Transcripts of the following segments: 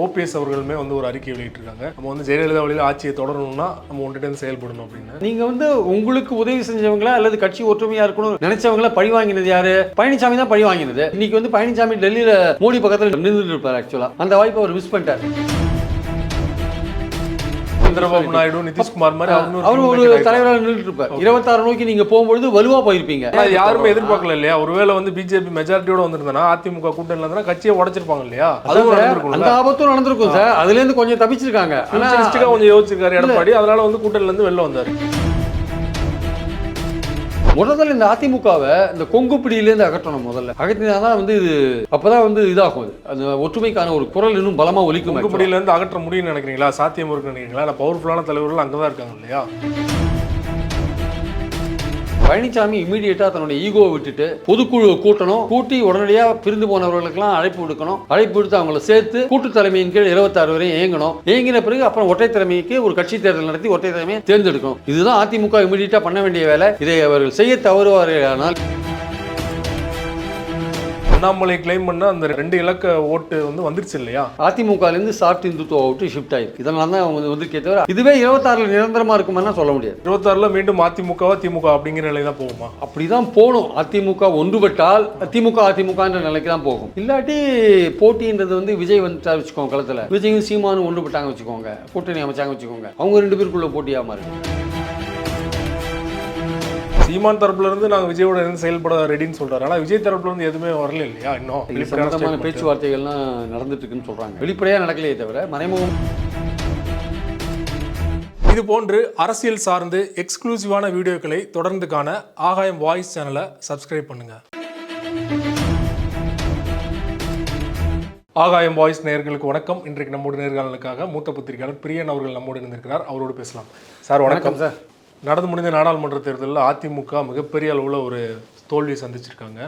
OPS அவர்களுமே வந்து ஒரு அறிக்கை வெளியிட்டிருக்காங்க. நம்ம வந்து ஜெயலலிதா வழியில் ஆட்சியை தொடரணும்னா நம்ம ஒன்றிட்டு செயல்படணும் அப்படின்னு. நீங்க வந்து உங்களுக்கு உதவி செஞ்சவங்களா அல்லது கட்சி ஒற்றுமையா இருக்கணும் நினைச்சவங்கள பழி வாங்கினது யாரு? பழனிசாமி தான் பழி வாங்கினது. இன்னைக்கு வந்து பழனிசாமி டெல்லியில மோடி பக்கத்துல நின்றுட்டு இருப்பாரு. ஆக்சுவலா அந்த வாய்ப்பை அவர் மிஸ் பண்ணிட்டாரு. சந்திரபாபு நாயுடு, நிதிஷ்குமார் மாதிரி அவர் ஒரு தலைவராக நின்றுட்டு இருப்பார். 26 நோக்கி நீங்க போகும்போது வலுவா போயிருப்பீங்க. யாருமே எதிர்பார்க்கல இல்லையா? ஒருவேளை வந்து பிஜேபி மெஜாரிட்டியோட வந்திருந்தா அதிமுக கூட்டணியில இருந்தா கட்சியை உடைச்சிருப்பாங்க இல்லையா? அந்த ஆபத்தும் நடந்திருக்கும் சார். அதுல இருந்து கொஞ்சம் தப்பிச்சிருக்காங்க. கொஞ்சம் யோசிச்சிருக்காரு எடப்பாடி. அதனால வந்து கூட்டணில இருந்து வெளில வந்தாரு. முதல்ல இந்த அதிமுகவை இந்த கொங்குப்பிடியிலேருந்து அகற்றணும். முதல்ல அகற்றினாதான் வந்து இது அப்பதான் வந்து இதாகும். அந்த ஒற்றுமைக்கான ஒரு குரல் இன்னும் பலமா ஒலிக்கும். கொங்குப்பிடியிலேருந்து அகற்ற முடியும்னு நினைக்கிறீங்களா? சாத்தியம் இருக்குன்னு நினைக்கிறீங்களா? இல்லை பவர்ஃபுல்லான தலைவர்கள் அங்கதான் இருக்காங்க இல்லையா? பழனிசாமி இமீடியட்டா தன்னுடைய ஈகோவை விட்டுட்டு பொதுக்குழு கூட்டணும், கூட்டி உடனடியாக பிரிந்து போனவர்களுக்கெல்லாம் அழைப்பு விடுக்கணும். அழைப்பு விடுத்து அவங்களை சேர்த்து கூட்டு தலைமையின் கீழ் 26 வரையும் இயங்கணும். இயங்கின பிறகு அப்புறம் ஒற்றை தலைமைக்கு ஒரு கட்சி தேர்தல் நடத்தி ஒற்றை தலைமையை தேர்ந்தெடுக்கணும். இதுதான் அதிமுக இமீடியட்டா பண்ண வேண்டிய வேலை. இதை அவர்கள் செய்ய தவறுவார்கள். அண்ணாமலை கிளைம் பண்ண அந்த 2 இலக்க ஓட்டு வந்து வந்துருச்சு இல்லையா? அதிமுகலேருந்து சாஃப்ட் இந்துத்துவ ஓட்டு ஷிஃப்ட் ஆயிருக்கு. இதனால தான் அவங்க வந்திருக்கே தவிர இதுவே 26 நிரந்தரமா இருக்குமா சொல்ல முடியாது. 26 மீண்டும் அதிமுகவா திமுக அப்படிங்கிற நிலை தான் போகுமா? அப்படிதான் போகணும். அதிமுக ஒன்றுபட்டால் அதிமுக என்ற நிலைக்கு தான் போகும். இல்லாட்டி போட்டின்றது வந்து விஜய் வந்துட்டா வச்சுக்கோங்க களத்துல. விஜயும் சீமானும் ஒன்றுபட்டாங்க வச்சுக்கோங்க, கூட்டணி அமைச்சாங்க வச்சுக்கோங்க, அவங்க 2 பேருக்குள்ள போட்டியா மாறும். சீமான் தரப்புல இருந்து நாங்க விஜயோட இருந்து செயல்பட ரெடின்னு சொல்றாரு. ஆனா விஜய் தரப்புல இருந்து எதுவுமே வரல இல்லையா? இன்னும் சம்பந்தமான பேச்சுவார்த்தைகள்லாம் நடந்துட்டு இருக்குன்னு சொல்றாங்க. வெளிப்படையா நடக்கலையே தவிர மறைமுகம். இது போன்று அரசியல் சார்ந்து எக்ஸ்க்ளூசிவான வீடியோக்களை தொடர்ந்து காண ஆகாயம் வாய்ஸ் சேனலை சப்ஸ்கிரைப் பண்ணுங்க. ஆகாயம் வாய்ஸ் நேயர்களுக்கு வணக்கம். இன்றைக்கு நம்மோட நேர்காணலுக்காக மூத்த பத்திரிகையாளர் பிரியன் அவர்கள் நம்மோடு இருந்திருக்கிறார். அவரோடு பேசலாம். சார் வணக்கம். சார், நடந்து முடிந்த நாடாளுமன்ற தேர்தலில் அதிமுக மிகப்பெரிய அளவில் ஒரு தோல்வியை சந்திச்சிருக்காங்க.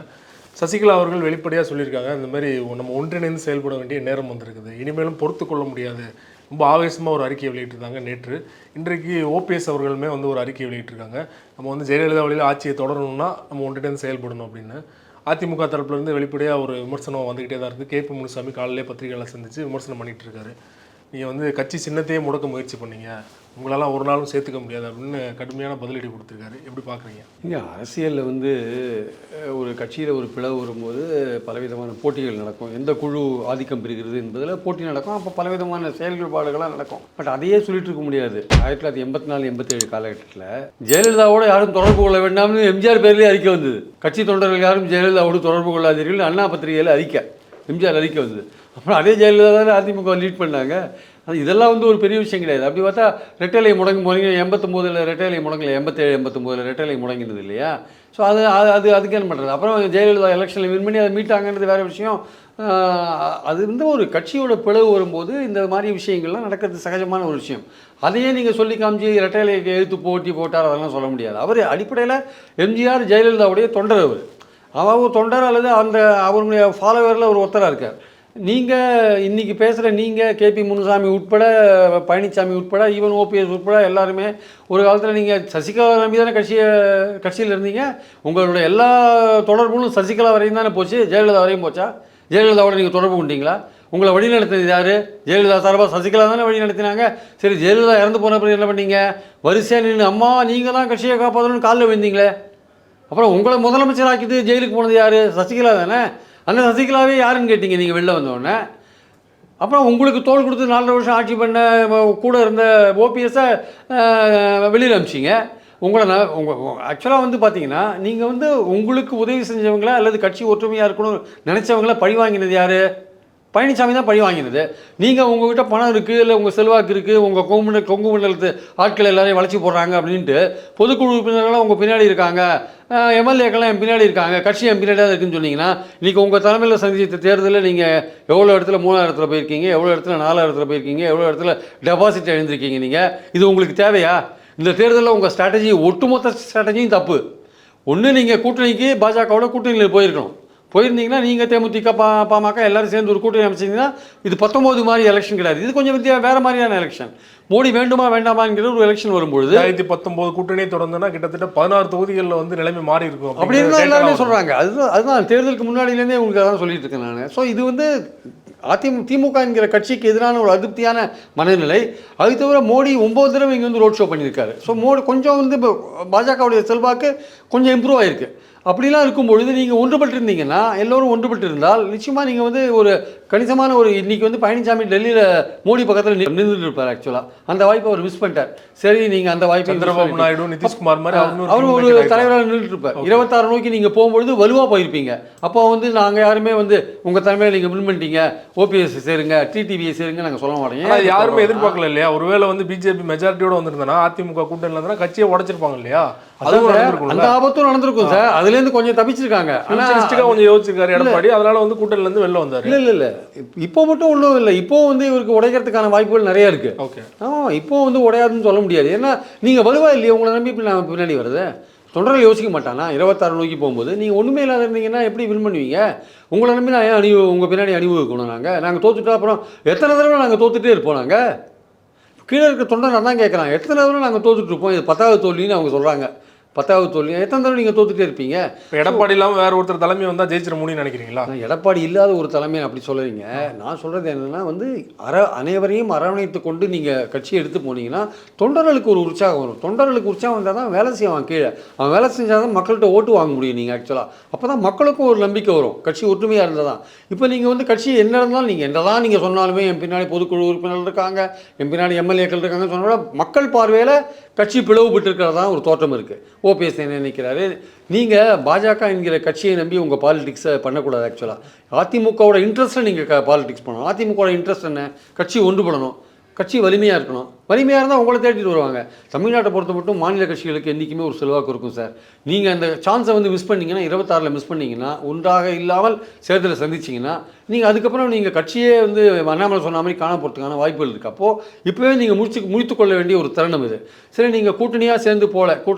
சசிகலா அவர்கள் வெளிப்படையாக சொல்லியிருக்காங்க, இந்த மாதிரி நம்ம ஒன்றிணைந்து செயல்பட வேண்டிய நேரம் வந்திருக்குது, இனிமேலும் பொறுத்து கொள்ள முடியாது. ரொம்ப ஆவேசமாக ஒரு அறிக்கையை வெளியிட்டிருந்தாங்க நேற்று. இன்றைக்கு ஓபிஎஸ் அவர்களுமே வந்து ஒரு அறிக்கையை வெளியிட்டிருக்காங்க. நம்ம வந்து ஜெயலலிதா வழியில் ஆட்சியை தொடரணும்னா நம்ம ஒன்றிணைந்து செயல்படணும் அப்படின்னு. அதிமுக தரப்புலேருந்து வெளிப்படையாக ஒரு விமர்சனம் வந்துக்கிட்டே தான் இருக்குது. கேபி முனுசாமி காலையிலே பத்திரிகைகளை சந்தித்து விமர்சனம் பண்ணிகிட்டு இருக்காரு. நீங்கள் வந்து கட்சி சின்னத்தையே முடக்க முயற்சி பண்ணீங்க, உங்களால் ஒரு நாளும் சேர்த்துக்க முடியாது அப்படின்னு கடுமையான பதிலடி கொடுத்துருக்காரு. எப்படி பார்க்குறீங்க? இங்கே அரசியலில் வந்து ஒரு கட்சியில் ஒரு பிளவு வரும்போது பலவிதமான போட்டிகள் நடக்கும். எந்த குழு ஆதிக்கம் பெறுகிறது என்பதில் போட்டி நடக்கும். அப்போ பலவிதமான செயல்பாடுகளாக நடக்கும். பட் அதையே சொல்லிட்டு இருக்க முடியாது. 1984-87 காலகட்டத்தில் ஜெயலலிதாவோடு யாரும் தொடர்பு கொள்ள வேண்டாம்னு எம்ஜிஆர் பேர்லேயே அறிக்கை வந்தது. கட்சி தொண்டர்கள் யாரும் ஜெயலலிதாவோடு தொடர்பு கொள்ளாதீர்கள் அண்ணா பத்திரிகையில் அறிக்கை, எம்ஜிஆர் அறிக்கை வந்தது. அப்புறம் அதே ஜெயலலிதா தான் அதிமுக லீட் பண்ணாங்க. அது இதெல்லாம் வந்து ஒரு பெரிய விஷயம் கிடையாது. அப்படி பார்த்தா ரெட்டலை முடங்கி போனீங்க. 89 ரெட்டலை முடங்கல, 87-89 ரெட்டலை முடங்கினது இல்லையா? ஸோ அதுக்கு என்ன பண்ணுறது? அப்புறம் ஜெயலலிதா எலெக்ஷனில் வின் பண்ணி அதை மீட்டாங்கன்றது வேறு விஷயம். அது வந்து ஒரு கட்சியோட பிளவு வரும்போது இந்த மாதிரி விஷயங்கள்லாம் நடக்கிறது சகஜமான ஒரு விஷயம். அதையே நீங்கள் சொல்லி காமிச்சு ரெட்டலை எழுத்து போட்டி போட்டார் அதெல்லாம் சொல்ல முடியாது. அவர் அடிப்படையில் எம்ஜிஆர் ஜெயலலிதாவுடைய தொண்டர். அவர் ஒரு தொண்டர் அல்லது அந்த அவருடைய ஃபாலோவரில் ஒரு ஒருத்தராக இருக்கார். நீங்கள் இன்றைக்கி பேசுகிற நீங்கள் கேபி முனுசாமி உட்பட, பழனிசாமி உட்பட, ஈவன் ஓபிஎஸ் உட்பட எல்லாருமே ஒரு காலத்தில் நீங்கள் சசிகலா நம்பி தானே கட்சியில் இருந்தீங்க. உங்களுடைய எல்லா தொடர்புகளும் சசிகலா வரையும் தானே போச்சு, ஜெயலலிதா வரையும் போச்சா? ஜெயலலிதாவோட நீங்கள் தொடர்பு கொண்டீங்களா? உங்களை வழி நடத்தினது யார்? ஜெயலலிதா சார்பாக சசிகலா தானே வழி நடத்தினாங்க. சரி, ஜெயலலிதா இறந்து போன பிறகு என்ன பண்ணீங்க? வரிசையாக நின்று அம்மா நீங்கள் தான் கட்சியை காப்பாற்றணும்னு காலில் விழுந்தீங்களே. அப்புறம் உங்களை முதலமைச்சர் ஆக்கிட்டு ஜெயிலுக்கு போனது யார்? சசிகலா தானே. அந்த சசிகலாவே யாருன்னு கேட்டீங்க நீங்கள் வெளில வந்தோடனே. அப்புறம் உங்களுக்கு தோள் கொடுத்து 4 வருஷம் ஆட்சி பண்ண கூட இருந்த ஓபிஎஸ்ஸை வெளியில் அனுப்பிச்சிங்க. ஆக்சுவலாக வந்து பார்த்தீங்கன்னா நீங்கள் வந்து உங்களுக்கு உதவி செஞ்சவங்களா அல்லது கட்சி ஒற்றுமையாக இருக்கணும் நினச்சவங்கள பழி வாங்கினது யார்? பழனிசாமி தான் பழி வாங்கினது. நீங்கள் உங்கள்கிட்ட பணம் இருக்குது, இல்லை உங்கள் செல்வாக்கு இருக்குது, உங்கள் கொங்கு மண்டலத்து ஆட்கள் எல்லாரையும் வளர்ச்சி போடுறாங்க அப்படின்ட்டு பொதுக்குழு உறுப்பினர்கள்லாம் உங்கள் பின்னாடி இருக்காங்க, எம்எல்ஏக்கெல்லாம் என் பின்னாடி இருக்காங்க, கட்சி என் பின்னாடி தான் இருக்குன்னு சொன்னீங்கன்னா, இன்றைக்கி உங்கள் தலைமையில் சந்தித்த தேர்தலில் நீங்கள் எவ்வளோ இடத்துல 3ஆவது இடத்துல போயிருக்கீங்க, எவ்வளோ இடத்துல 4ஆவது இடத்துல போயிருக்கீங்க, எவ்வளோ இடத்துல டெபாசிட் எழுந்திருக்கீங்க. நீங்கள் இது உங்களுக்கு தேவையா? இந்த தேர்தலில் உங்கள் ஸ்ட்ராட்டஜி, ஒட்டுமொத்த ஸ்ட்ராட்டஜியும் தப்பு. ஒன்று நீங்கள் கூட்டணிக்கு பாஜகவோட கூட்டணியில் போயிருந்தீங்கன்னா நீங்கள் தேமுதிக பாமக எல்லாரும் சேர்ந்து ஒரு கூட்டணி அமைச்சிங்கன்னா இது 19 மாதிரி எலெக்ஷன் கிடையாது. இது கொஞ்சம் வேறு மாதிரியான எலெக்ஷன். மோடி வேண்டுமா வேண்டாமாங்கிற ஒரு எலெக்ஷன் வரும்பொழுது 2019 கூட்டணியை தொடர்ந்துன்னா கிட்டத்தட்ட 16 தொகுதிகளில் வந்து நிலைமை மாறி இருக்கும் அப்படின்னு எல்லாருமே சொல்கிறாங்க. அதுதான் தேர்தலுக்கு முன்னாடியிலேருந்தே உங்களுக்கு அதான் சொல்லிட்டு இருக்கேன் நான். ஸோ இது வந்து திமுக என்கிற கட்சிக்கு எதிரான ஒரு அதிருப்தியான மனநிலை. அது தவிர மோடி 9 தடவை இங்கே வந்து ரோட் ஷோ பண்ணியிருக்காரு. ஸோ மோடி கொஞ்சம் வந்து இப்போ பாஜகவுடைய செல்வாக்கு கொஞ்சம் இம்ப்ரூவ் ஆகிருக்கு. அப்படிலாம் இருக்கும் பொழுது நீங்கள் ஒன்றுபட்டு இருந்தீங்கன்னா, எல்லோரும் ஒன்றுபட்டு இருந்தால் நிச்சயமாக நீங்கள் வந்து ஒரு கணிசமான ஒரு இன்றைக்கி வந்து பழனிசாமி டெல்லியில் மோடி பக்கத்தில் நின்றுட்டு இருப்பார். ஆக்சுவலாக அந்த வாய்ப்பை அவர் மிஸ் பண்ணிட்டார். சரி, நீங்கள் அந்த வாய்ப்பை சந்திரபாபு நாயுடு, நிதிஷ்குமார் மாதிரி அவர் ஒரு தலைவராக நின்றுட்டு இருப்பார். 26 நோக்கி நீங்கள் போகும்பொழுது வலுவாக போயிருப்பீங்க. அப்போ வந்து நாங்கள் யாருமே வந்து உங்கள் தலைமையில் நீங்கள் வின் பண்ணிட்டீங்க, ஓபிஎஸ் சேருங்க, டிடிவியை சேருங்க நாங்கள் சொல்ல மாட்டோங்க. யாருமே எதிர்பார்க்கல இல்லையா? ஒருவேளை வந்து பிஜேபி மெஜாரிட்டியோட வந்திருந்தா அதிமுக கூட்டணியில் இருந்தால் கட்சியை உடைச்சிருப்பாங்க இல்லையா? அந்த ஆபத்தும் நடந்திருக்கும் சார். அதுலேருந்து கொஞ்சம் தப்பிச்சிருக்காங்க. ஆனால் கொஞ்சம் யோசிச்சிருக்காரு எடப்பாடி, அதனால வந்து கூட்டணிலேருந்து வெளில வந்தார். இல்லை இப்போ மட்டும் ஒன்றும் இல்லை. இப்போ வந்து இவருக்கு உடைக்கிறதுக்கான வாய்ப்புகள் நிறைய இருக்கு. ஓகே, இப்போ வந்து உடையாதுன்னு சொல்ல முடியாது. ஏன்னா நீங்கள் வலுவா இல்லையே, உங்களை நம்பி இப்போ நான் பின்னாடி வருது. தொண்டர்கள் யோசிக்க மாட்டானா? 26 நோக்கி போகும்போது நீங்கள் ஒன்றுமே இல்லாத இருந்தீங்கன்னா எப்படி வின் பண்ணுவீங்க? உங்களை நம்பி நான் ஏன் உங்கள் பின்னாடி அணிவகுக்கணும்? நாங்கள் தோத்துட்டா அப்புறம் எத்தனை தடவை நாங்கள் தோத்துட்டே இருப்போம். நாங்கள் கீழே இருக்க தொண்டர் தான் கேட்குறாங்க, எத்தனை தடவை நாங்கள் தோத்துட்டு இருப்போம்? இது 10வது தோல்வின்னு அவங்க சொல்கிறாங்க. 10வது தோல்வி எத்தனை தடவை நீங்கள் தோத்துட்டே இருப்பீங்க? இப்போ எடப்பாடி இல்லாமல் வேறு ஒருத்தர் தலைமை வந்தால் ஜெயிச்சிட முடியும்னு நினைக்கிறீங்களா? நான் எடப்பாடி இல்லாத ஒரு தலைமை அப்படி சொல்லுறீங்க. நான் சொல்கிறது என்னென்னா வந்து அனைவரையும் அரவணைத்து கொண்டு நீங்கள் கட்சியை எடுத்து போனீங்கன்னா தொண்டர்களுக்கு ஒரு உற்சாகம் வரும். தொண்டர்களுக்கு உற்சாகம் வந்தால் தான் வேலை செய்வான். கீழே அவன் வேலை செஞ்சால் தான் மக்கள்கிட்ட ஓட்டு வாங்க முடியும். நீங்கள் ஆக்சுவலாக அப்போ தான் மக்களுக்கும் ஒரு நம்பிக்கை வரும். கட்சி ஒற்றுமையாக இருந்தால் தான். இப்போ நீங்கள் வந்து கட்சி என்ன இருந்தாலும் நீங்கள் என்னதான் நீங்கள் சொன்னாலுமே என் பின்னாடி பொதுக்குழு உறுப்பினர்கள் இருக்காங்க, என் பின்னாடி எம்எல்ஏக்கள் இருக்காங்கன்னு சொன்னால மக்கள் பார்வையில் கட்சி பிளவுபட்டு இருக்கிறதா ஒரு தோற்றம் இருக்குது. ஓபிஎஸ் என்ன நினைக்கிறாரு? நீங்கள் பாஜக என்கிற கட்சியை நம்பி உங்கள் பாலிடிக்ஸை பண்ணக்கூடாது. ஆக்சுவலாக அதிமுகவோட இன்ட்ரெஸ்ட்டை நீங்கள் பாலிடிக்ஸ் பண்ணணும். அதிமுகவோட இன்ட்ரெஸ்ட் என்ன? கட்சி ஒன்றுபடணும், கட்சி வலிமையாக இருக்கணும். வலிமையாக இருந்தால் உங்களை தேடிட்டு வருவாங்க. தமிழ்நாட்டை பொறுத்த மட்டும் மாநில கட்சிகளுக்கு என்றைக்குமே ஒரு செல்வாக்கு இருக்கும் சார். நீங்கள் அந்த சான்ஸை வந்து மிஸ் பண்ணிங்கன்னா, 26 மிஸ் பண்ணிங்கன்னா, ஒன்றாக இல்லாமல் தேர்தலை சந்திச்சிங்கன்னா நீங்கள் அதுக்கப்புறம் நீங்கள் கட்சியே வந்து அண்ணாமலை சொன்ன மாதிரி காண போகிறதுக்கான வாய்ப்புகள் இருக்குது. அப்போது இப்போவே நீங்கள் முடித்து கொள்ள வேண்டிய ஒரு தருணம் இது. சரி, நீங்கள் கூட்டணியாக சேர்ந்து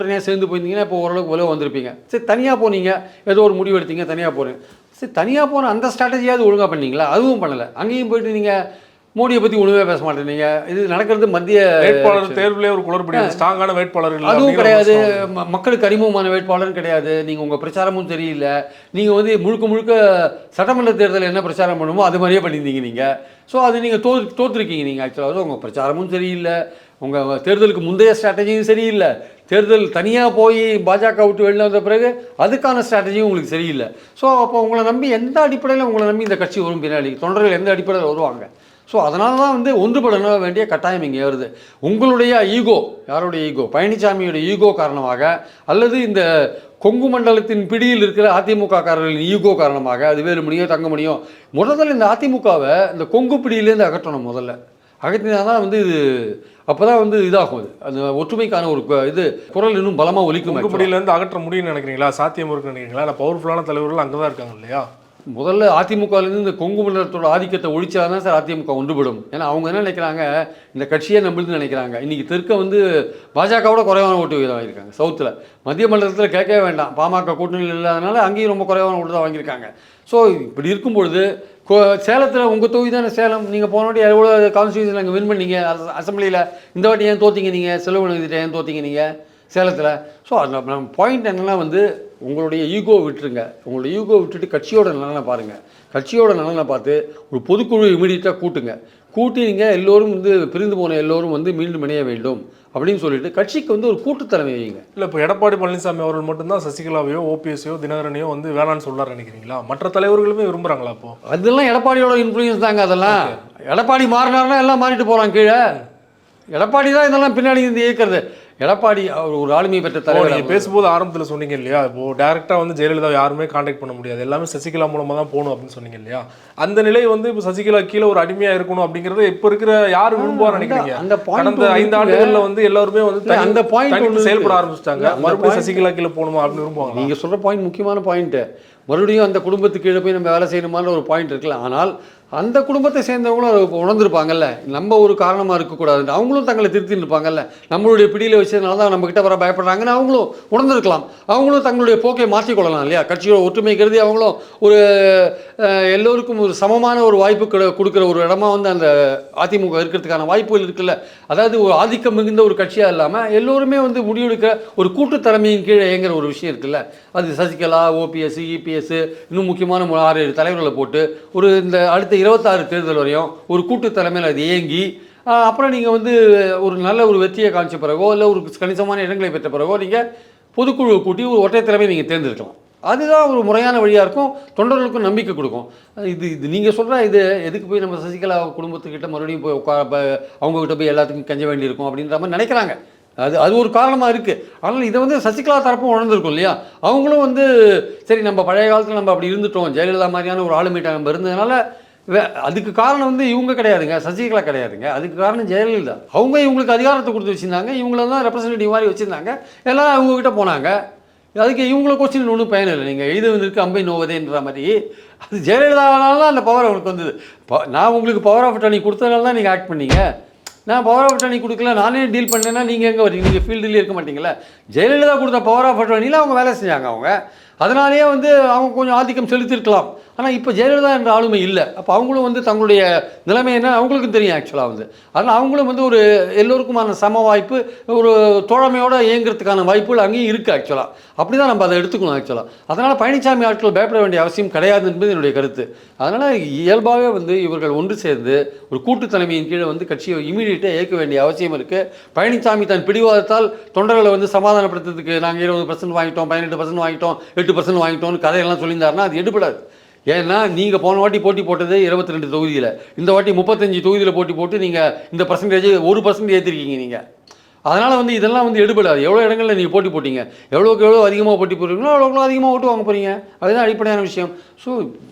போயிருந்தீங்கன்னா இப்போ ஓரளவுக்கு உலக வந்திருப்பீங்க. சரி, தனியாக போனீங்க, ஏதோ ஒரு முடிவு எடுத்தீங்க, தனியாக போகிறேன். சரி, தனியாக போன அந்த ஸ்ட்ராட்டஜியாவது ஒழுங்காக பண்ணீங்களா? அதுவும் பண்ணலை. அங்கேயும் போயிட்டு நீங்கள் மோடியை பற்றி ஒழுங்காக பேச மாட்டேங்க. இது நடக்கிறது மத்திய வேட்பாளர் தேர்வுலேயே ஒரு குளறுபடி, ஸ்ட்ராங்கான வேட்பாளர்கள் அதுவும் கிடையாது. மக்களுக்கு அறிமுகமான வேட்பாளரும் கிடையாது. நீங்கள் உங்கள் பிரச்சாரமும் சரியில்லை. நீங்கள் வந்து முழுக்க சட்டமன்ற தேர்தலில் என்ன பிரச்சாரம் பண்ணுமோ அது மாதிரியே பண்ணியிருந்தீங்க நீங்கள். ஸோ அது நீங்கள் தோற்றுருக்கீங்க. நீங்கள் ஆக்சுவலாக உங்கள் பிரச்சாரமும் சரியில்லை, உங்கள் தேர்தலுக்கு முந்தைய ஸ்ட்ராட்டஜியும் சரியில்லை, தேர்தல் தனியாக போய் பாஜக விட்டு வெளில வந்த பிறகு அதுக்கான ஸ்ட்ராட்டஜியும் உங்களுக்கு சரியில்லை. ஸோ அப்போ உங்களை நம்பி எந்த அடிப்படையில் உங்களை நம்பி இந்த கட்சி வரும்? பின்னாடி தொண்டர்கள் எந்த அடிப்படையில் வருவாங்க? ஸோ அதனால தான் வந்து ஒன்றுபட வேண்டிய கட்டாயம் இங்கே வருது. உங்களுடைய ஈகோ, யாருடைய ஈகோ? பழனிசாமியோட ஈகோ காரணமாக, அல்லது இந்த கொங்கு மண்டலத்தின் பிடியில் இருக்கிற அதிமுக காரர்களின் ஈகோ காரணமாக, அது வேலுமணியோ தங்கமணியோ முதல்ல இந்த அதிமுகவை இந்த கொங்கு பிடியிலேருந்து அகற்றணும். முதல்ல அகற்றினா தான் வந்து இது, அப்போ தான் வந்து இதாகும். அது ஒற்றுமைக்கான ஒரு இது குரல் இன்னும் பலமாக ஒலிக்கும். கொங்கு பிடியிலேருந்து அகற்ற முடியும்னு நினைக்கிறீங்களா? சாத்தியம் இருக்குன்னு நினைக்கிறீங்களா? இல்லை பவர்ஃபுல்லான தலைவர்கள் அங்கே தான் இருக்காங்க இல்லையா? முதல்ல அதிமுகலேருந்து இந்த கொங்கு மண்டலத்தோட ஆதிக்கத்தை ஒழிச்சா தான் சார் அதிமுக ஒன்றுபடும். ஏன்னா அவங்க என்ன நினைக்கிறாங்க, இந்த கட்சியே நம்மளுன்னு நினைக்கிறாங்க. இன்றைக்கி தெற்க வந்து பாஜகவோட குறைவான ஓட்டு விகிதம் வாங்கியிருக்காங்க. சவுத்தில் மத்திய மண்டலத்தில் கேட்கவே வேண்டாம். பாமக கூட்டணியில் இல்லாதனால அங்கேயும் ரொம்ப குறைவான ஓட்டு தான் வாங்கியிருக்காங்க. ஸோ இப்படி இருக்கும்பொழுது சேலத்தில் உங்கள் தொகுதி தானே சேலம், நீங்கள் போன வாட்டி எவ்வளோ கான்ஸ்டியூஷன் அங்கே வின் பண்ணீங்க அசம்பிளியில். இந்த வாட்டி ஏன் தோற்றிங்க? நீங்கள் செலவு எழுதிட்டு ஏன் தோற்றிங்க நீங்கள் சேலத்தில்? ஸோ அந்த நம்ம பாயிண்ட் என்னென்னா வந்து உங்களுடைய ஈகோ விட்டுருங்க. உங்களுடைய ஈகோ விட்டுட்டு கட்சியோட நலனை பாருங்கள். கட்சியோட நலனை பார்த்து ஒரு பொதுக்குழு இமீடியட்டாக கூட்டி நீங்கள் எல்லோரும் வந்து பிரிந்து போன எல்லோரும் வந்து மீண்டும் இணைய வேண்டும் அப்படின்னு சொல்லிட்டு கட்சிக்கு வந்து ஒரு கூட்டுத்தலைமை வைங்க. இல்லை, இப்போ எடப்பாடி பழனிசாமி அவர்கள் மட்டும்தான் சசிகலாவையோ ஓபிஎஸ்ஸையோ தினகரனையோ வந்து வேணான்னு சொல்கிறார் நினைக்கிறீங்களா? மற்ற தலைவர்களுமே விரும்புகிறாங்களா? அப்போ அதெல்லாம் எடப்பாடியோட இன்ஃப்ளூயன்ஸ் தாங்க. அதெல்லாம் எடப்பாடி மாறினார்னா எல்லாம் மாறிட்டு போகிறாங்க. கீழே எடப்பாடி தான் இதெல்லாம் பின்னாடி இருந்து இயக்கிறது. எடப்பாடி அவர் ஒரு ஆளுமை பெற்ற தலைவர். நீங்கள் பேசும்போது ஆரம்பத்தில் சொன்னீங்க இல்லையா, இப்போது டேரெக்டாக வந்து ஜெயலலிதா யாருமே கான்டாக்ட் பண்ண முடியாது, எல்லாமே சசிகலா மூலமாக தான் போகணும் அப்படின்னு சொன்னீங்க இல்லையா? அந்த நிலை வந்து இப்போ சசிகலா கீழே ஒரு அடிமையாக இருக்கணும் அப்படிங்கிறது இப்போ இருக்கிற யார் விரும்புவார் நினைக்கிறீங்க? கடந்த 5 ஆண்டுகளில் வந்து எல்லாருமே வந்து அந்த பாயிண்ட் செயல்பட ஆரம்பிச்சிட்டாங்க. மறுபடியும் சசிகலா கீழே போகணுமா அப்படின்னு விரும்புவாங்க. நீங்கள் சொல்கிற பாயிண்ட் முக்கியமான பாயிண்ட்டு. மறுபடியும் அந்த குடும்பத்துக்கு கீழே போய் நம்ம வேலை செய்யணுமான ஒரு பாயிண்ட் இருக்குல்ல. ஆனால் அந்த குடும்பத்தை சேர்ந்தவங்களும் அதை உணர்ந்துருப்பாங்கல்ல, நம்ம ஒரு காரணமாக இருக்கக்கூடாது. அவங்களும் தங்களை திருத்தின்னு இருப்பாங்கல்ல. நம்மளுடைய பிடியில் வச்சதுனால தான் நம்மக்கிட்ட வர பயப்படுறாங்கன்னு அவங்களும் உணர்ந்துருக்கலாம். அவங்களும் தங்களுடைய போக்கை மாற்றிக்கொள்ளலாம் இல்லையா? கட்சியோட ஒற்றுமை கருதி அவங்களும் ஒரு எல்லோருக்கும் ஒரு சமமான ஒரு வாய்ப்பு கொடுக்குற ஒரு இடமா வந்து அந்த அதிமுக இருக்கிறதுக்கான வாய்ப்புகள் இருக்குல்ல. அதாவது ஒரு ஆதிக்கம் மிகுந்த ஒரு கட்சியாக இல்லாமல் எல்லோருமே வந்து முடிவெடுக்கிற ஒரு கூட்டு தலைமையின் கீழே இயங்குற ஒரு விஷயம் இருக்குல்ல. அது சசிகலா, ஓபிஎஸ், இபிஎஸ், இன்னும் முக்கியமான 6-7 தலைவர்களை போட்டு ஒரு இந்த அடுத்த இந்த 26 தேர்தல் வரையும் ஒரு கூட்டு தலைமையில் அது இயங்கி அப்புறம் நீங்கள் வந்து ஒரு நல்ல ஒரு வெற்றியை காமிச்ச பிறகோ இல்லை ஒரு கணிசமான இடங்களை பெற்ற பிறகோ நீங்கள் பொதுக்குழு கூட்டி ஒரு ஒற்றை தலைமையை நீங்கள் தேர்ந்தெடுக்கலாம். அதுதான் ஒரு முறையான வழியாக இருக்கும், தொண்டர்களுக்கும் நம்பிக்கை கொடுக்கும். இது நீங்கள் சொல்கிற இது எதுக்கு போய் நம்ம சசிகலா குடும்பத்துக்கிட்ட மறுபடியும் போய் அவங்கக்கிட்ட போய் எல்லாத்துக்கும் கெஞ்ச வேண்டியிருக்கும் அப்படின்ற மாதிரி நினைக்கிறாங்க. அது ஒரு காரணமாக இருக்குது. ஆனால் இதை வந்து சசிகலா தரப்பும் உணர்ந்திருக்கும் இல்லையா, அவங்களும் வந்து சரி நம்ம பழைய காலத்தில் நம்ம அப்படி இருந்துட்டோம், ஜெயலலிதா மாதிரியான ஒரு ஆளுமையிட்ட நம்ம இருந்ததுனால அதுக்கு காரணம் வந்து இவங்க கிடையாதுங்க, சசிகலா கிடையாதுங்க, அதுக்கு காரணம் ஜெயலலிதா. அவங்க இவங்களுக்கு அதிகாரத்தை கொடுத்து வச்சுருந்தாங்க, இவங்கள தான் ரெப்ரசன்டேட்டிவ் மாதிரி வச்சுருந்தாங்க, எல்லாம் அவங்கக்கிட்ட போனாங்க. அதுக்கு இவங்கள கொஸ்டின் ஒன்றும் பயன் இல்லை. நீங்கள் எழுதுவதற்கு அம்பை நோவதேன்ற மாதிரி அது ஜெயலலிதாவானால தான் அந்த பவர் அவங்களுக்கு வந்தது. நான் உங்களுக்கு பவர் ஆஃப் அட்டர்னி கொடுத்ததுனால தான் நீங்கள் ஆக்ட் பண்ணீங்க. நான் பவர் ஆஃப் அட்டர்னி கொடுக்கல, நானே டீல் பண்ணேன்னா நீங்கள் எங்கே வரீங்க? நீங்கள் ஃபீல்டுலேயே இருக்க மாட்டீங்களா? ஜெயலலிதா கொடுத்த பவர் ஆஃப் அட்டர்னியில் அவங்க வேலை செஞ்சாங்க. அதனாலேயே வந்து அவங்க கொஞ்சம் ஆதிக்கம் செலுத்திருக்கலாம். ஆனால் இப்போ ஜெயலலிதா என்ற ஆளுமை இல்லை. அப்போ அவங்களும் வந்து தங்களுடைய நிலைமை என்ன அவங்களுக்கும் தெரியும் ஆக்சுவலாக வந்து. அதனால் அவங்களும் வந்து ஒரு எல்லோருக்குமான சம வாய்ப்பு, ஒரு தோழமையோடு இயங்குறதுக்கான வாய்ப்புகள் அங்கேயும் இருக்குது ஆக்சுவலாக. அப்படி தான் நம்ம அதை எடுத்துக்கணும் ஆக்சுவலாக. அதனால் பழனிசாமி ஆட்கள் பயப்பட வேண்டிய அவசியம் கிடையாது என்பது என்னுடைய கருத்து. அதனால் இயல்பாகவே வந்து இவர்கள் ஒன்று சேர்ந்து ஒரு கூட்டு தலைமையின் கீழே வந்து கட்சியை இமீடியட்டாக இயக்க வேண்டிய அவசியம் இருக்குது. பழனிசாமி தன் பிடிவாதத்தால் தொண்டர்களை வந்து சமாதானப்படுத்துறதுக்கு நாங்கள் 20% வாங்கிட்டோம், 18% வாங்கிட்டோம், 8% வாங்கிட்டோம்னு கதையெல்லாம் சொல்லியிருந்தாருன்னா அது எடுபடாது. ஏன்னா நீங்கள் போன வாட்டி போட்டி போட்டது 22 தொகுதியில், இந்த வாட்டி 35 தொகுதியில் போட்டி போட்டு நீங்கள் இந்த பர்சன்டேஜ் 1% ஏற்றிருக்கீங்க நீங்கள். அதனால் வந்து இதெல்லாம் வந்து எடுபடாது. எவ்வளோ இடங்களில் நீங்கள் போட்டி போட்டிங்க, எவ்வளோக்கு எவ்வளோ அதிகமாக போட்டி போடுறீங்களோ அவ்வளோக்கு அதிகமாக ஓட்டு வாங்க போகிறீங்க. அதுதான் அடிப்படையான விஷயம். ஸோ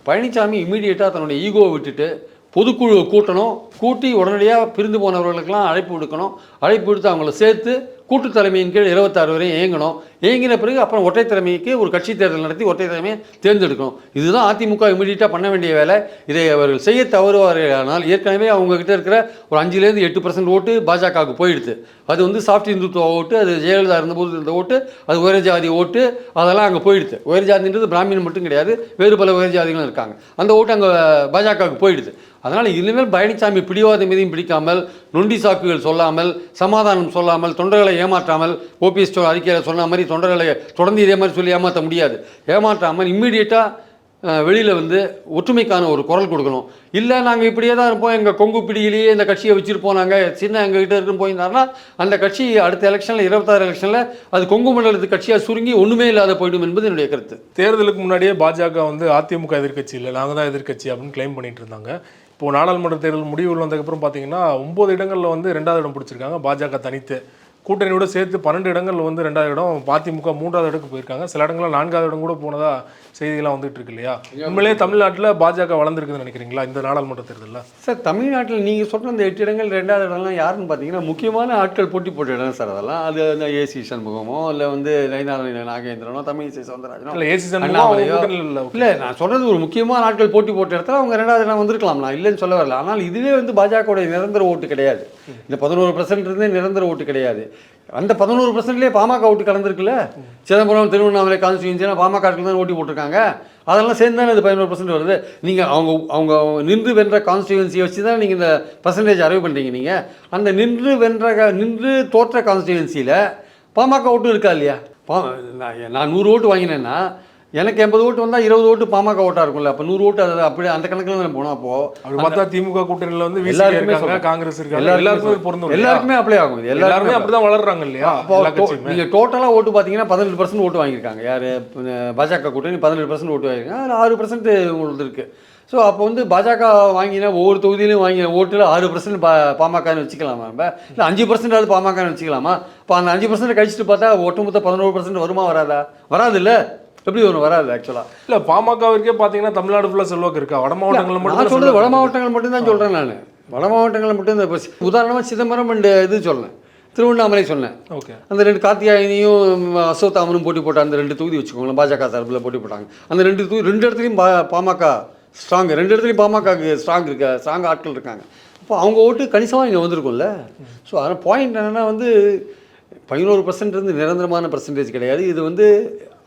பழனிசாமி இமீடியட்டாக தன்னுடைய ஈகோவை விட்டுட்டு பொதுக்குழு கூட்டணும், கூட்டி உடனடியாக பிரிந்து போனவர்களுக்கெல்லாம் அழைப்பு விடுக்கணும், அழைப்பு விடுத்து அவங்கள சேர்த்து கூட்டு தலைமையின் கீழ் 26 வரையும் இயங்கணும். இயங்கின பிறகு அப்புறம் ஒற்றை தலைமைக்கு ஒரு கட்சி தேர்தல் நடத்தி ஒற்றை தலைமையை தேர்ந்தெடுக்கணும். இதுதான் அதிமுக இமீடியட்டாக பண்ண வேண்டிய வேலை. இதை அவர்கள் செய்ய தவறுவார்கள். ஏற்கனவே அவங்ககிட்ட இருக்கிற ஒரு 5லேருந்து 8% ஓட்டு பாஜகவுக்கு போயிடுது. அது வந்து சாஃப்ட் இந்துத்துவ ஓட்டு, அது ஜெயலலிதா இருந்தபோது இருந்த ஓட்டு, அது உயர் ஜாதி ஓட்டு, அதெல்லாம் அங்கே போயிடுது. உயர் ஜாதின்றது பிராமின் மட்டும் கிடையாது, வேறு பல உயர் ஜாதிகளும் இருக்காங்க. அந்த ஓட்டு அங்கே பாஜகவுக்கு போயிடுது. அதனால் இனிமேல் பழனிசாமி பிடிவாதம் மீதையும் பிடிக்காமல், நொண்டி சாக்குகள் சொல்லாமல், சமாதானம் சொல்லாமல், தொண்டர்களை ஏமாற்றாமல், ஓபிஎஸ் அறிக்கையில் சொன்ன மாதிரி தொண்டர்களை தொடர்ந்து இதே மாதிரி சொல்லி ஏமாற்ற முடியாது. ஏமாற்றாமல் இம்மீடியட்டாக வெளியில் வந்து ஒற்றுமைக்கான ஒரு குரல் கொடுக்கணும். இல்லை நாங்கள் இப்படியே தான் இருப்போம், எங்கள் கொங்கு பிடியிலேயே இந்த கட்சியை வச்சுருப்போம், நாங்கள் சின்ன எங்ககிட்ட இருக்குன்னு போயிருந்தாருன்னா அந்த கட்சி அடுத்த எலெக்ஷனில் 26 எலெக்ஷனில் அது கொங்கு மண்டலத்து கட்சியாக சுருங்கி ஒன்றுமே இல்லாத போய்டும் என்பது என்னுடைய கருத்து. தேர்தலுக்கு முன்னாடியே பாஜக வந்து அதிமுக எதிர்க்கட்சி இல்லை, நாங்கள் தான் எதிர்க்கட்சி அப்படின்னு கிளைம் பண்ணிட்டு இருந்தாங்க. இப்போது நாடாளுமன்ற தேர்தல் முடிவுகள் வந்ததுக்கப்புறம் பார்த்தீங்கன்னா 9 இடங்களில் வந்து 2வது இடம் பிடிச்சிருக்காங்க பாஜக தனித்து. கூட்டணியோட சேர்த்து 12 இடங்கள் வந்து 2வது இடம், அதிமுக 3வது இடத்துக்கு போயிருக்காங்க. சில இடங்களில் 4வது இடம் கூட போனதா செய்திகள்லாம் வந்துட்டு இருக்கு இல்லையா? உண்மையிலேயே தமிழ்நாட்டில் பாஜக வளர்ந்துருக்குதுன்னு நினைக்கிறீங்களா இந்த நாடாளுமன்ற தேர்தலில்? சார், தமிழ்நாட்டில் நீங்கள் சொல்கிற அந்த 8 இடங்கள் 2வது இடம்லாம் யாருன்னு பார்த்தீங்கன்னா முக்கியமான ஆட்கள் போட்டி போட்ட இடம் சார். அதெல்லாம் அது அந்த ஏசி சண்முகமோ இல்லை வந்து நாகேந்திரனோ, தமிழிசை சவுந்தரராஜனோ, இல்லை ஏசி சண்முகமோ இல்லை, நான் சொல்கிறது ஒரு முக்கியமான ஆட்கள் போட்டி போட்ட இடத்துல அவங்க 2வது இடம் வந்திருக்கலாம், நான் இல்லைன்னு சொல்ல வரல. ஆனால் இதுவே வந்து பாஜகவுடைய நிரந்தர ஓட்டு கிடையாது. இந்த 11% இருந்தே நிரந்தர ஓட்டு கிடையாது. அந்த 11%லேயே பாமக ஓட்டு கலந்துருக்குல்ல. சிதம்பரம், திருவண்ணாமலை கான்ஸ்டியூன்சினா பாமக தான் ஓட்டி போட்டிருக்காங்க. அதெல்லாம் சேர்ந்து தானே இது 11% வருது. நீங்கள் அவங்க நின்று வென்ற கான்ஸ்டியூன்சியை வச்சு தான் நீங்கள் இந்த பர்சன்டேஜ் அரைவ் பண்ணுறீங்க. நீங்கள் அந்த நின்று தோற்ற கான்ஸ்டியூன்சியில் பாமக ஓட்டு இருக்கா இல்லையா? நான் 100 ஓட்டு வாங்கினேன்னா எனக்கு 80 ஓட்டு வந்தால் 20 ஓட்டு பாமக ஓட்டாக இருக்கும்ல. அப்போ 100 ஓட்டு அது அப்படி அந்த கணக்கில் தான் போனால் அப்போது பார்த்தா திமுக கூட்டணியில் வந்து எல்லாருமே காங்கிரஸ் இருக்காங்க, எல்லாருக்குமே அப்ளை ஆகும். இது எல்லாருமே அப்படி தான் வளர்றாங்க இல்லையா? நீங்கள் டோட்டலாக ஓட்டு பார்த்தீங்கன்னா 18% ஓட்டு வாங்கியிருக்காங்க. யார்? பாஜக கூட்டணி 18% ஓட்டு வாங்கியிருக்காங்க. அதில் 6% உங்களுக்கு இருக்குது. ஸோ அப்போ வந்து பாஜக வாங்கினா ஒவ்வொரு தொகுதியிலும் வாங்கின ஓட்டில் 6% பாமகன்னு வச்சுக்கலாமா? நம்ம இல்லை 5% பாமகன்னு வச்சுக்கலாமா? இப்போ அந்த 5% கழிச்சிட்டு பார்த்தா ஒட்டுமொத்த 11% வருமா வராதா? வராது இல்லை. எப்படி ஒன்று வராது ஆக்சுவலாக. இல்லை, பாமகவிற்கே பார்த்தீங்கன்னா தமிழ்நாடு ஃபுல்லாக செல்வாக்கு இருக்கா? வட மாவட்டங்கள் மட்டும் நான் சொல்கிறது வட மாவட்டங்கள் மட்டும் தான் சொல்கிறேன். நான் வட மாவட்டங்கள் மட்டும் தான். இப்போ உதாரணமாக சிதம்பரம் அண்ட் இது சொன்னேன், திருவண்ணாமலை சொன்னேன். ஓகே, அந்த 2 கார்த்தியாயினியும் அசோத்தாமனும் போட்டி போட்டாங்க. அந்த 2 தொகுதி வச்சுக்கோங்களேன், பாஜக சார்பில் போட்டி போட்டாங்க. அந்த 2 இடத்துலையும் பாமக ஸ்ட்ராங், 2 இடத்துலையும் பாமகக்கு ஸ்ட்ராங் ஆட்கள் இருக்காங்க. அப்போ அவங்க ஓட்டு கணிசமாக இங்கே வந்திருக்கும்ல. ஸோ அதனால் பாயிண்ட் என்னென்னா வந்து 11% இருந்து நிரந்தரமான பர்சன்டேஜ் கிடையாது. இது வந்து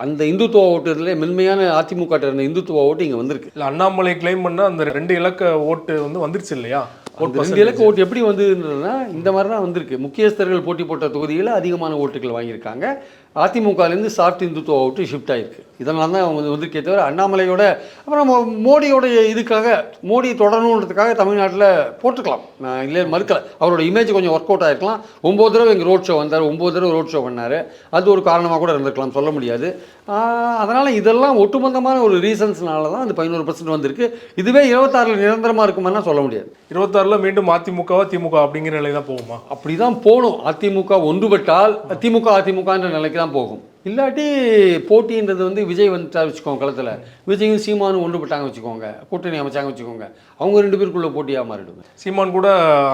அந்த இந்துத்துவ ஓட்டுல மென்மையான அதிமுக இருந்த இந்துத்துவ ஓட்டு இங்கே வந்திருக்கு. இல்லை, அண்ணாமலை கிளைம் பண்ண அந்த 2 இலக்க ஓட்டு வந்து வந்துருச்சு இல்லையா? 2 இலக்க ஓட்டு எப்படி வந்ததுன்றதுனா இந்த மாதிரி தான் வந்திருக்கு. முக்கியஸ்தர்கள் போட்டி போட்ட தொகுதியில் அதிகமான ஓட்டுகள் வாங்கியிருக்காங்க. அதிமுகலேருந்து சாஃப்ட் இந்துத்துவ விட்டு ஷிஃப்ட் ஆகிருக்கு. இதனால தான் அவங்க வந்திருக்கே தவிர அண்ணாமலையோட அப்புறம் மோடியோடைய இதுக்காக மோடி தொடரணுன்றதுக்காக தமிழ்நாட்டில் போட்டுக்கலாம், நான் இல்லை மறுக்கலை. அவரோட இமேஜ் கொஞ்சம் ஒர்க் அவுட் ஆகிருக்கலாம். 9 தடவை இங்கே ரோட் ஷோ வந்தார், 9 தடவை ரோட் ஷோ பண்ணார். அது ஒரு காரணமாக கூட இருந்திருக்கலாம், சொல்ல முடியாது. அதனால் இதெல்லாம் ஒட்டுமொத்தமான ஒரு ரீசன்ஸ்னால தான் அந்த 11% வந்திருக்கு. இதுவே 26 நிரந்தரமாக இருக்குமானா சொல்ல முடியாது. 26 மீண்டும் அதிமுகவா திமுக அப்படிங்கிற நிலை தான் போகுமா? அப்படி தான் போகணும். அதிமுக ஒன்றுபட்டால் அதிமுகன்ற நிலைக்கு தான் போகும். இல்லாட்டி போட்டின்றது வந்து விஜய் வந்துட்டா வச்சுக்கோங்க களத்தில், விஜயும் சீமானும் ஒன்றுபட்டாங்க வச்சுக்கோங்க, கூட்டணி அமைச்சாங்க வச்சுக்கோங்க, அவங்க 2 பேருக்குள்ள போட்டியாக மாறிடுங்க. சீமான் கூட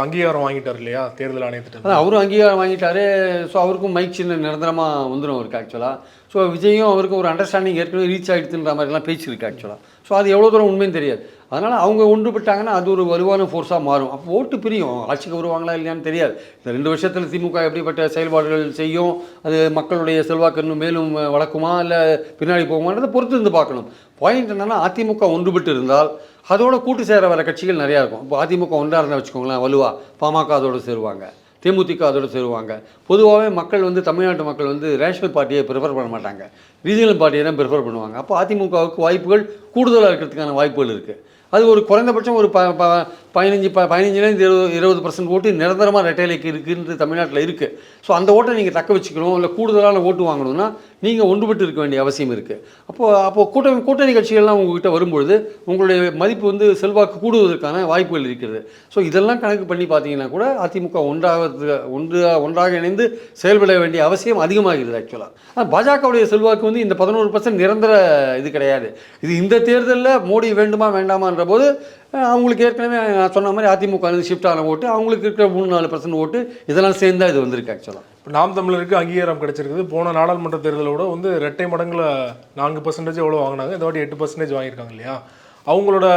அங்கீகாரம் வாங்கிட்டார் இல்லையா தேர்தல் ஆணையத்திட்ட? அதான் அவரும் அங்கீகாரம் வாங்கிட்டாரு. ஸோ அவருக்கும் மைக் சின்ன நிரந்தரமாக வந்துடும் அவருக்கு ஆக்சுவலாக. ஸோ விஜயும் அவருக்கு ஒரு அண்டர்ஸ்டாண்டிங் ஏற்கனவே ரீச் ஆகிடுதுன்ற மாதிரிலாம் பேச்சு இருக்குது ஆக்சுவலாக. ஸோ அது எவ்வளோ தூரம் உண்மைன்னு தெரியாது. அதனால் அவங்க ஒன்றுபட்டாங்கன்னா அது ஒரு வலுவான ஃபோர்ஸாக மாறும். அப்போ ஓட்டு பிரியும். ஆட்சிக்கு வருவாங்களா இல்லையான்னு தெரியாது. இந்த 2 வருஷத்தில் திமுக எப்படிப்பட்ட செயல்பாடுகள் செய்யும், அது மக்களுடைய செல்வாக்கு இன்னும் மேலும் வளர்க்குமா இல்லை பின்னாடி போகுமான்றதை பொறுத்து இருந்து பார்க்கணும். பாயிண்ட் என்னென்னா அதிமுக ஒன்றுபட்டு இருந்தால் அதோட கூட்டு சேர வர கட்சிகள் நிறையா இருக்கும். இப்போ அதிமுக ஒன்றா இருந்தால் வச்சுக்கோங்களேன், வலுவா பாமக அதோடு சேருவாங்க, தேமுதிக அதோடு சேருவாங்க. பொதுவாகவே மக்கள் வந்து தமிழ்நாட்டு மக்கள் வந்து ரேஷனல் பார்ட்டியை ப்ரிஃபர் பண்ண மாட்டாங்க, ரீஜனல் பார்ட்டியை தான் ப்ரிஃபர் பண்ணுவாங்க. அப்போ அதிமுகவுக்கு வாய்ப்புகள் கூடுதலாக இருக்கிறதுக்கான வாய்ப்புகள் இருக்குது. அது ஒரு குறைந்தபட்சம் ஒரு 15-20% 20% ஓட்டு நிரந்தரமாக ரெட்டைலைக்கு இருக்குன்றது தமிழ்நாட்டில் இருக்குது. ஸோ அந்த ஓட்டை நீங்கள் தக்க வச்சுக்கணும், இல்லை கூடுதலான ஓட்டு வாங்கணும்னா நீங்கள் ஒன்றுபட்டு இருக்க வேண்டிய அவசியம் இருக்குது. அப்போது கூட்டணி கட்சிகள்லாம் உங்கள்கிட்ட வரும்பொழுது உங்களுடைய மதிப்பு வந்து செல்வாக்கு கூடுவதற்கான வாய்ப்புகள் இருக்கிறது. ஸோ இதெல்லாம் கணக்கு பண்ணி பார்த்தீங்கன்னா கூட அதிமுக ஒன்றாக இணைந்து செயல்பட வேண்டிய அவசியம் அதிகமாகிறது ஆக்சுவலாக. ஆனால் பாஜகவுடைய செல்வாக்கு வந்து இந்த 11% நிரந்தர இது கிடையாது. இது இந்த தேர்தலில் மோடி வேண்டுமா வேண்டாமான்ற போது அவங்களுக்கு ஏற்கனவே நான் சொன்ன மாதிரி அதிமுக ஷிஃப்ட் ஆன ஓட்டு, அவங்களுக்கு இருக்கிற 3-4% ஓட்டு, இதெல்லாம் சேர்ந்தா இது வந்திருக்கு ஆக்சுவலாக. இப்போ நாம் தமிழருக்கு அங்கீகாரம் கிடைச்சிருக்குது. போன நாடாளுமன்ற தேர்தலோட வந்து 2 மடங்குல 4% எவ்வளோ வாங்கினாங்க, இதோட 8% வாங்கியிருக்காங்க இல்லையா? அவங்களோட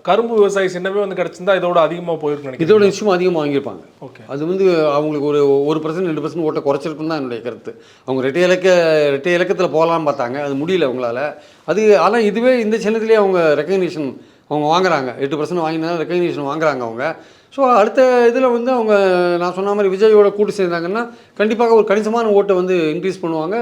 கரும்பு விவசாயி சின்னமே வந்து கிடச்சிருந்தா இதோட அதிகமாக போயிருக்கும் நினைக்கிறேன். இதோட நிச்சயமாக அதிகமாக வாங்கியிருப்பாங்க. ஓகே, அது வந்து அவங்களுக்கு ஒரு 1% 2% ஓட்டை குறைச்சிருக்குன்னு தான் என்னுடைய கருத்து. அவங்க ரெட்டை இலக்கத்தில் போகலான்னு பார்த்தாங்க, அது முடியல அவங்களால. ஆனால் இதுவே இந்த சின்னத்திலே அவங்க ரெக்கக்னிஷன் அவங்க வாங்குறாங்க. 8% வாங்கினாலும் ரெக்கக்னிஷன் வாங்குறாங்க அவங்க. ஸோ அடுத்த இதில் வந்து அவங்க நான் சொன்ன மாதிரி விஜயோட கூட்டு சேர்ந்தாங்கன்னா கண்டிப்பாக ஒரு கணிசமான ஓட்டை வந்து இன்க்ரீஸ் பண்ணுவாங்க.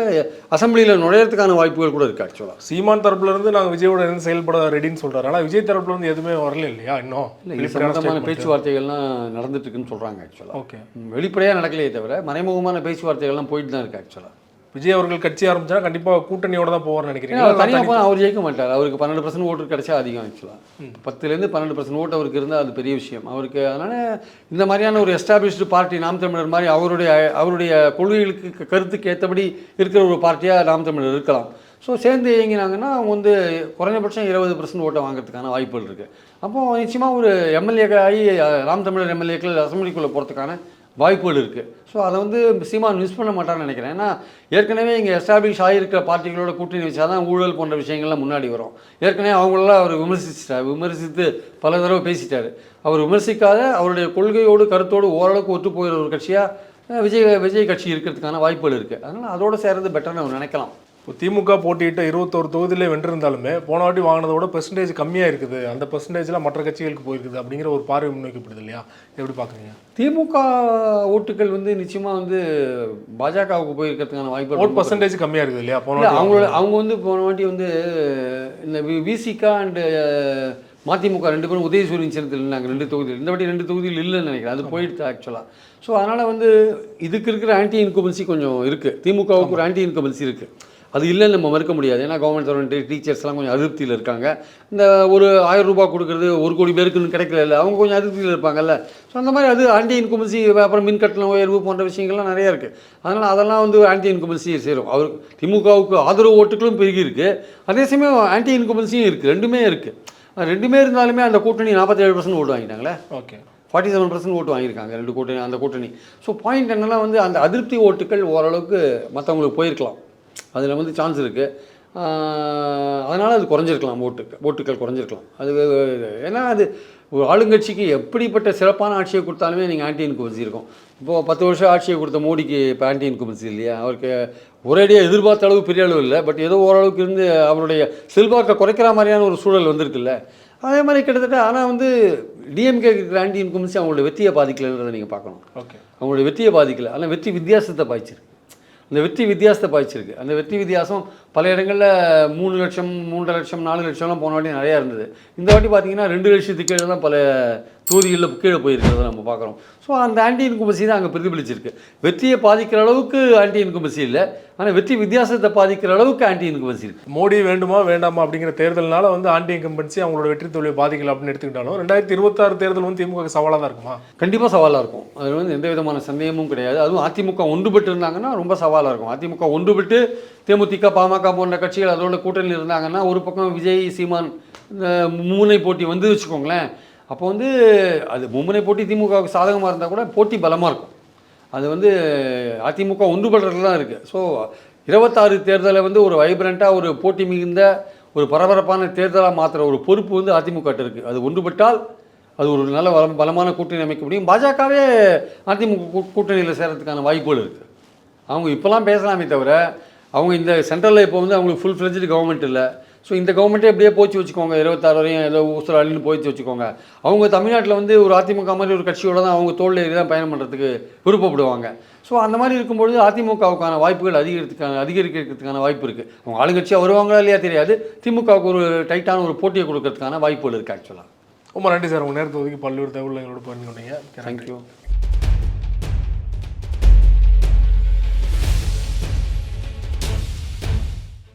அசம்பிளியில் நுழையிறதுக்கான வாய்ப்புகள் கூட இருக்குது ஆக்சுவலாக. சீமான் தரப்புலேருந்து நாங்கள் விஜயோட இருந்து செயல்பட ரெடின்னு சொல்கிறாரு. ஆனால் விஜய் தரப்புலேருந்து எதுவுமே வரல இல்லையா இன்னும்? இல்லை, சம்பந்தமான பேச்சுவார்த்தைகள்லாம் நடந்துட்டுருக்குன்னு சொல்கிறாங்க ஆக்சுவலாக. ஓகே, வெளிப்படையாக நடக்கலையே தவிர மறைமுகமான பேச்சுவார்த்தைகள்லாம் போயிட்டு தான் இருக்குது ஆக்சுவலாக. விஜய் அவர்கள் கட்சி ஆரம்பிச்சா கண்டிப்பாக கூட்டணியோட தான் போவார்னு நினைக்கிறீங்க? தனியாக போனால் அவர் ஜெயிக்க மாட்டார். அவருக்கு 12% ஓட்டு கிடைச்சா அதிகம் ஆக்சுவலாக. 10லேருந்து 12% ஓட்டு அவருக்கு இருந்தால் அது பெரிய விஷயம் அவருக்கு. அதனால் இந்த மாதிரியான ஒரு எஸ்டாப்ளிஷ்டு பார்ட்டி நாம் தமிழர் மாதிரி அவருடைய கொள்கைகளுக்கு கருத்துக்கு ஏற்றபடி இருக்கிற ஒரு பார்ட்டியாக நாம் தமிழர் இருக்கலாம். ஸோ சேர்ந்து இயங்கினாங்கன்னா அவங்க வந்து குறைஞ்சபட்சம் 20% ஓட்டை வாங்குறதுக்கான வாய்ப்புகள் இருக்குது. அப்போது நிச்சயமாக ஒரு எம்எல்ஏக்காகி நாம் தமிழர் எம்எல்ஏக்கள் அசம்பிளிக்குள்ளே போகிறதுக்கான வாய்ப்புகள் இருக்குது. ஸோ அதை வந்து சீமான் மிஸ் பண்ண மாட்டான்னு நினைக்கிறேன். ஏன்னா ஏற்கனவே இங்கே எஸ்டாப்ளிஷ் ஆகியிருக்கிற பார்ட்டிகளோட கூட்டணி வச்சா தான் ஊழல் போன்ற விஷயங்கள்லாம் முன்னாடி வரும். ஏற்கனவே அவங்களெல்லாம் அவர் விமர்சித்து பல தடவை பேசிட்டார். அவர் விமர்சிக்காத அவருடைய கொள்கையோடு கருத்தோடு ஓரளவுக்கு ஒத்து போகிற ஒரு கட்சியாக விஜய் கட்சி இருக்கிறதுக்கான வாய்ப்புகள் இருக்குது. அதனால் அதோடு சேர்றது பெட்டர்னு அவர் நினைக்கலாம். இப்போ திமுக போட்டியிட்ட 21 தொகுதியிலே வென்றிருந்தாலுமே போன வாட்டி வாங்கினதோட பெர்சன்டேஜ் கம்மியாக இருக்குது, அந்த பெர்சன்டேஜ்லாம் மற்ற கட்சிகளுக்கு போயிருக்குது அப்படிங்கிற ஒரு பார்வை முன்வைக்கப்படுது இல்லையா? எப்படி பார்க்குறீங்க? திமுக ஓட்டுகள் வந்து நிச்சயமாக வந்து பாஜகவுக்கு போயிருக்கிறதுக்கான வாய்ப்பு. ஓட் பெர்சன்டேஜ் கம்மியாக இருக்குது இல்லையா போன வாட்டி? அவங்க வந்து போன வாட்டி வந்து இந்த விசிகா அண்டு மதிமுக 2 பேரும் உதயசூரியன் சின்னத்தில் இருந்தாங்க 2 தொகுதியில். இந்த வாட்டி 2 தொகுதியில் இல்லைன்னு நினைக்கிறேன், அது போயிடுச்சு ஆக்சுவலாக. ஸோ அதனால் வந்து இதுக்கு இருக்கிற ஆன்டி இன்கம்பன்சி கொஞ்சம் இருக்குது. திமுகவுக்கு ஒரு ஆன்டி இன்கம்பன்சி இருக்குது, அது இல்லைன்னு நம்ம மறுக்க முடியாது. ஏன்னா கவர்மெண்ட் சர்வெண்ட் டீச்சர்ஸ்லாம் கொஞ்சம் அதிருப்தியில் இருக்காங்க. இந்த ஒரு 1000 ரூபா கொடுக்குறது 1 கோடி பேருக்குன்னு கிடைக்கல, அவங்க கொஞ்சம் அதிருப்தியில் இருப்பாங்கல்ல. ஸோ அந்த மாதிரி அது ஆன்டி இன்கம்பன்சி. அப்புறம் மின் கட்டண உயர்வு போன்ற விஷயங்கள்லாம் நிறையா இருக்குது. அதனால் அதெல்லாம் வந்து ஆன்டி இன்கம்பன்சி சேரும். அவருக்கு திமுகவுக்கு ஆதரவு ஓட்டுகளும் பெருகி இருக்குது, அதே சமயம் ஆன்டி இன்கம்பன்சியும் இருக்குது. ரெண்டுமே இருக்குது. ரெண்டுமே இருந்தாலுமே அந்த கூட்டணி 47% ஓட்டு வாங்கிட்டாங்களே. ஓகே, 47% ஓட்டு வாங்கியிருக்காங்க அந்த கூட்டணி. ஸோ பாயிண்ட் என்னென்னா வந்து அந்த அதிருப்தி ஓட்டுகள் ஓரளவுக்கு மற்றவங்களுக்கு போயிருக்கலாம், அதில் வந்து சான்ஸ் இருக்குது. அதனால் அது குறைஞ்சிருக்கலாம், ஓட்டுக்கள் குறைஞ்சிருக்கலாம். அது ஏன்னா அது ஒரு ஆளுங்கட்சிக்கு எப்படிப்பட்ட சிறப்பான ஆட்சியை கொடுத்தாலுமே நீங்கள் ஆன்டி இன்கம்பன்சி இருக்கும். இப்போது 10 வருஷம் ஆட்சியை கொடுத்த மோடிக்கு இப்போ ஆன்டி இன்கம்பன்சி இல்லையா? அவருக்கு ஒரேடியாக எதிர்பார்த்த அளவு பெரிய அளவு இல்லை, பட் ஏதோ ஓரளவுக்கு இருந்து அவருடைய செல்வாக்கை குறைக்கிற மாதிரியான ஒரு சூழல் வந்திருக்குல்ல. அதே மாதிரி கிட்டத்தட்ட. ஆனால் வந்து டிஎம்கே இருக்கிற ஆன்டி இன்கம்பன்சி அவங்களோட வெற்றியை பாதிக்கலைன்றதை நீங்கள் பார்க்கணும். ஓகே, அவங்களுடைய வெற்றியை பாதிக்கலை, ஆனால் வெற்றி வித்தியாசத்தை பாதிச்சிருக்கு. அந்த வெற்றி வித்தியாசத்தை பாதிச்சிருக்கு. அந்த வெற்றி வித்தியாசம் பல இடங்களில் 3 லட்சம் 3.5 லட்சம் 4 லட்சம்லாம் போன வாட்டி நிறையா இருந்தது. இந்த வாட்டி பார்த்தீங்கன்னா 2 லட்சத்துக்கு கீழே தான் பல தொகுதிகளில் கீழே போயிருக்கிறத நம்ம பார்க்குறோம். ஸோ அந்த ஆன்டி இன்கும்பன்சி தான் அங்கே பிரதிபலிச்சிருக்கு. வெற்றியை பாதிக்கிற அளவுக்கு ஆன்டி இன்கும்பன்சி இல்லை, ஆனால் வெற்றி வித்தியாசத்தை பாதிக்கிற அளவுக்கு ஆன்டி இன்கும்பன்சி இருக்குது. மோடி வேண்டுமா வேண்டாமா அப்படிங்கிற தேர்தல்னால வந்து ஆன்டி இன்கம்பன்சி அவங்களோட வெற்றி தோல்வியை பாதிக்கல அப்படின்னு எடுத்துக்கிட்டாலும் 2026 தேர்தல் வந்து திமுக சவாலாக தான் இருக்குமா? கண்டிப்பாக சவாலாக இருக்கும். அது வந்து எந்த விதமான சந்தேகமும் கிடையாது. அதுவும் அதிமுக ஒன்றுபட்டு இருந்தாங்கன்னா ரொம்ப சவாலாக இருக்கும். அதிமுக ஒன்றுபட்டு தேமுதிக பாமக போன்ற கட்சிகள் அதோட கூட்டணியில் இருந்தாங்கன்னா, ஒரு பக்கம் விஜய் சீமான் இந்த மும்முனை போட்டி வந்து வச்சுக்கோங்களேன், அப்போ வந்து அது மும்முனை போட்டி திமுகவுக்கு சாதகமாக இருந்தால் கூட போட்டி பலமாக இருக்கும். அது வந்து அதிமுக ஒன்றுபடுறதுல தான் இருக்குது. ஸோ 26 தேர்தலை வந்து ஒரு வைப்ரண்ட்டாக ஒரு போட்டி மிகுந்த ஒரு பரபரப்பான தேர்தலாக மாற்றுற ஒரு பொறுப்பு வந்து அதிமுக இருக்குது. அது ஒன்றுபட்டால் அது ஒரு நல்ல பலமான கூட்டணி அமைக்க முடியும். பாஜகவே அதிமுக கூட்டணியில் சேர்கிறதுக்கான வாய்ப்புகள் இருக்குது. அவங்க இப்போலாம் பேசலாமே தவிர, அவங்க இந்த சென்ட்ரலில் இப்போ வந்து அவங்களுக்கு ஃபுல் ஃப்ளெஜ்டு கவர்மெண்ட் இல்லை. ஸோ இந்த கவர்மெண்ட்டே எப்படியே போச்சு வச்சுக்கோங்க, 26 வரையும் ஏதோ ஊசலாளின்னு போயிடுச்சு வச்சுக்கோங்க. அவங்க தமிழ்நாட்டில் வந்து ஒரு அதிமுக மாதிரி ஒரு கட்சியோட தான் அவங்க தோளில் ஏறி தான் பயணம் பண்ணுறதுக்கு விருப்பப்படுவாங்க. ஸோ அந்த மாதிரி இருக்கும்பொழுது அதிமுகவுக்கான வாய்ப்புகள் அதிகரிக்கிறதுக்கான வாய்ப்பு இருக்குது. அவங்க ஆளுங்கட்சியாக வருவாங்களா இல்லையா தெரியாது. திமுகவுக்கு ஒரு டைட்டான ஒரு போட்டியை கொடுக்கறதுக்கான வாய்ப்புகள் இருக்குது ஆக்சுவலாக. ரொம்ப நன்றி சார், உங்கள் நேரத்தை ஒதுக்கி பல்வேறு தகவல்களோட பண்ணிக்கொண்டீங்க. தேங்க்யூ.